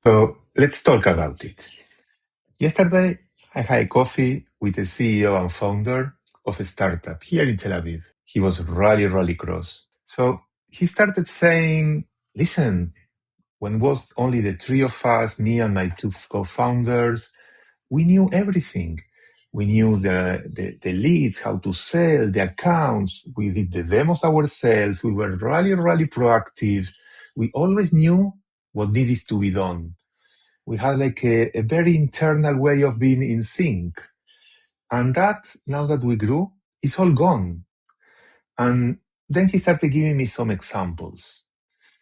So let's talk about it. Yesterday, I had a coffee with the CEO and founder of a startup here in Tel Aviv. He was really cross. So he started saying, listen, when it was only the three of us, me and my two co-founders, we knew everything. We knew the leads, how to sell, the accounts. We did the demos ourselves. We were really proactive. We always knew what needed to be done. We had like a very internal way of being in sync. And that, now that we grew, is all gone. And then he started giving me some examples.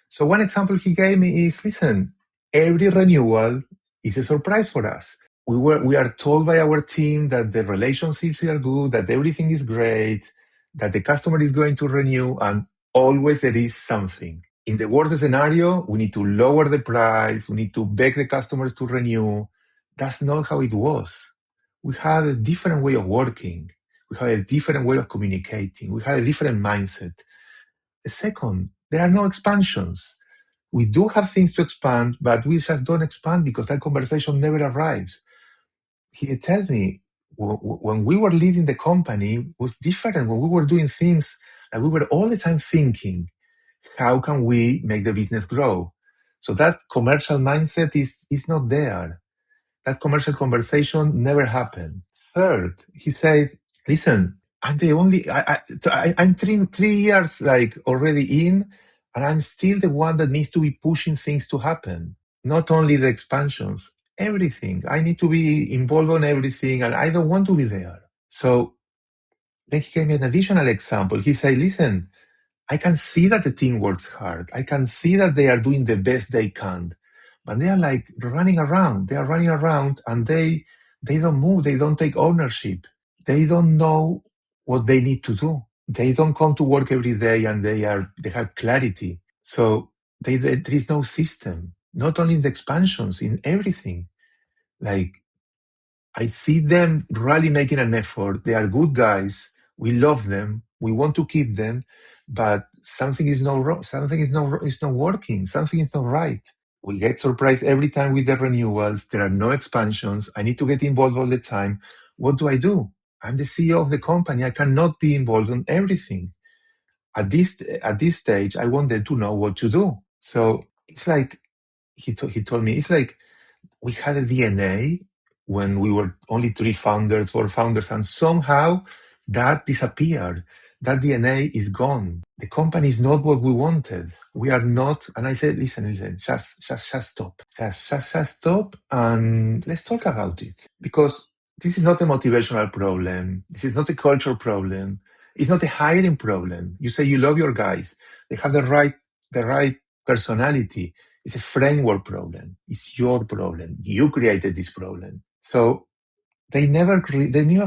So one example he gave me is, listen, every renewal is a surprise for us. We are told by our team that the relationships are good, that everything is great, that the customer is going to renew, and always there is something. In the worst scenario, we need to lower the price, we need to beg the customers to renew. That's not how it was. We had a different way of working. We had a different way of communicating. We had a different mindset. Second, there are no expansions. We do have things to expand, but we just don't expand because that conversation never arrives. He tells me when we were leading the company, it was different. When we were doing things, we were all the time thinking, how can we make the business grow? So that commercial mindset is not there. That commercial conversation never happened. Third, he said, listen, I'm the only, I'm 3 years already in, and I'm still the one that needs to be pushing things to happen. Not only the expansions, everything. I need to be involved on everything, and I don't want to be there. So then he gave me an additional example. He said, listen, I can see that the team works hard. I can see that they are doing the best they can, but they are like running around. They are running around and they don't move. They don't take ownership. They don't know what they need to do. They don't come to work every day and they have clarity. So there is no system, not only in the expansions, in everything. Like I see them really making an effort. They are good guys. We love them. We want to keep them, but something is not wrong. Something is not working. Something is not right. We get surprised every time with the renewals. There are no expansions. I need to get involved all the time. What do? I'm the CEO of the company. I cannot be involved in everything. At this stage, I want them to know what to do. So it's like he told me, it's like we had a DNA when we were only 4 founders, and somehow that disappeared. That DNA is gone. The company is not what we wanted. We are not. And I said, listen, just stop. Just stop and let's talk about it. Because this is not a motivational problem. This is not a culture problem. It's not a hiring problem. You say you love your guys. They have the right personality. It's a framework problem. It's your problem. You created this problem. So they never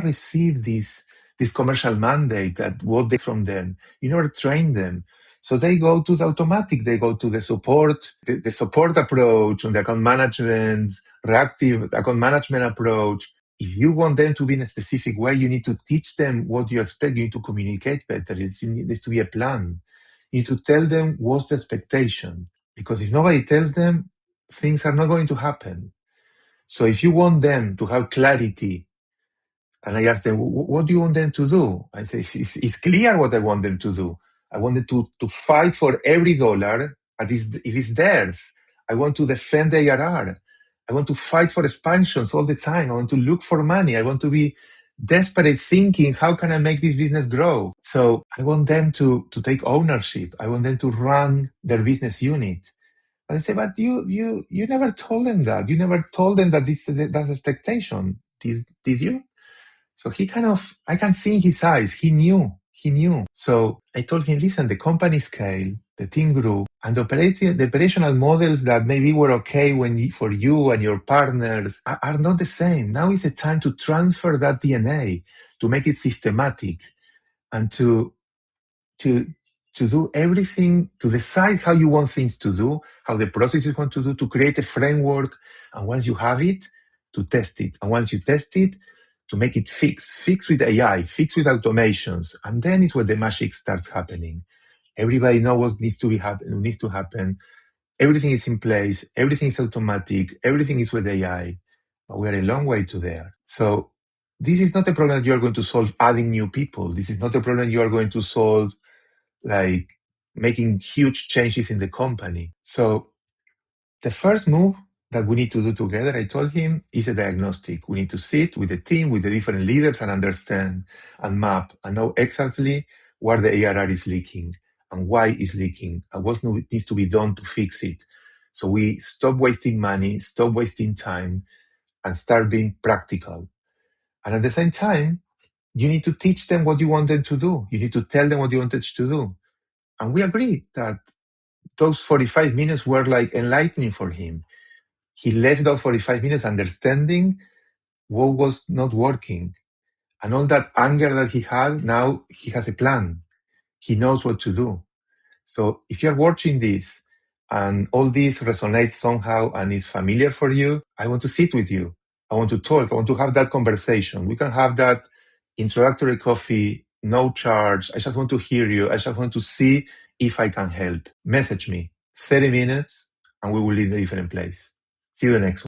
received this commercial mandate that what they from them. You never train them. So they go to the automatic. They go to the support, the support approach and the account management, reactive account management approach. If you want them to be in a specific way, you need to teach them what you expect. You need to communicate better. There needs to be a plan. You need to tell them what's the expectation. Because if nobody tells them, things are not going to happen. So if you want them to have clarity, and I ask them, what do you want them to do? I say, it's clear what I want them to do. I want them to fight for every dollar, if it's theirs. I want to defend the ARR. I want to fight for expansions all the time. I want to look for money. I want to be desperate thinking, how can I make this business grow? So I want them to take ownership. I want them to run their business unit. And I say, but you never told them that. You never told them that that's expectation. Did you? So he I can see in his eyes, he knew. So I told him, listen, the company scaled, the team grew, and the operational models that maybe were okay for you and your partners are not the same. Now is the time to transfer that DNA, to make it systematic, and to do everything, to decide how you want things to do, how the processes want to do, to create a framework. And once you have it, to test it. And once you test it, to make it fix with AI, fix with automations. And then it's where the magic starts happening. Everybody knows what needs to happen. everything is in place, everything is automatic, everything is with AI, but we are a long way to there. So this is not a problem that you are going to solve adding new people. This is not a problem you are going to solve like making huge changes in the company. So the first move that we need to do together, I told him, is a diagnostic. We need to sit with the team, with the different leaders and understand and map and know exactly where the ARR is leaking and why it's leaking and what needs to be done to fix it. So we stop wasting money, stop wasting time, and start being practical. And at the same time, you need to teach them what you want them to do. You need to tell them what you want them to do. And we agreed that those 45 minutes were like enlightening for him. He left those 45 minutes understanding what was not working. And all that anger that he had, now he has a plan. He knows what to do. So if you're watching this and all this resonates somehow and is familiar for you, I want to sit with you. I want to talk. I want to have that conversation. We can have that introductory coffee, no charge. I just want to hear you. I just want to see if I can help. Message me 30 minutes and we will leave a different place. See you the next one.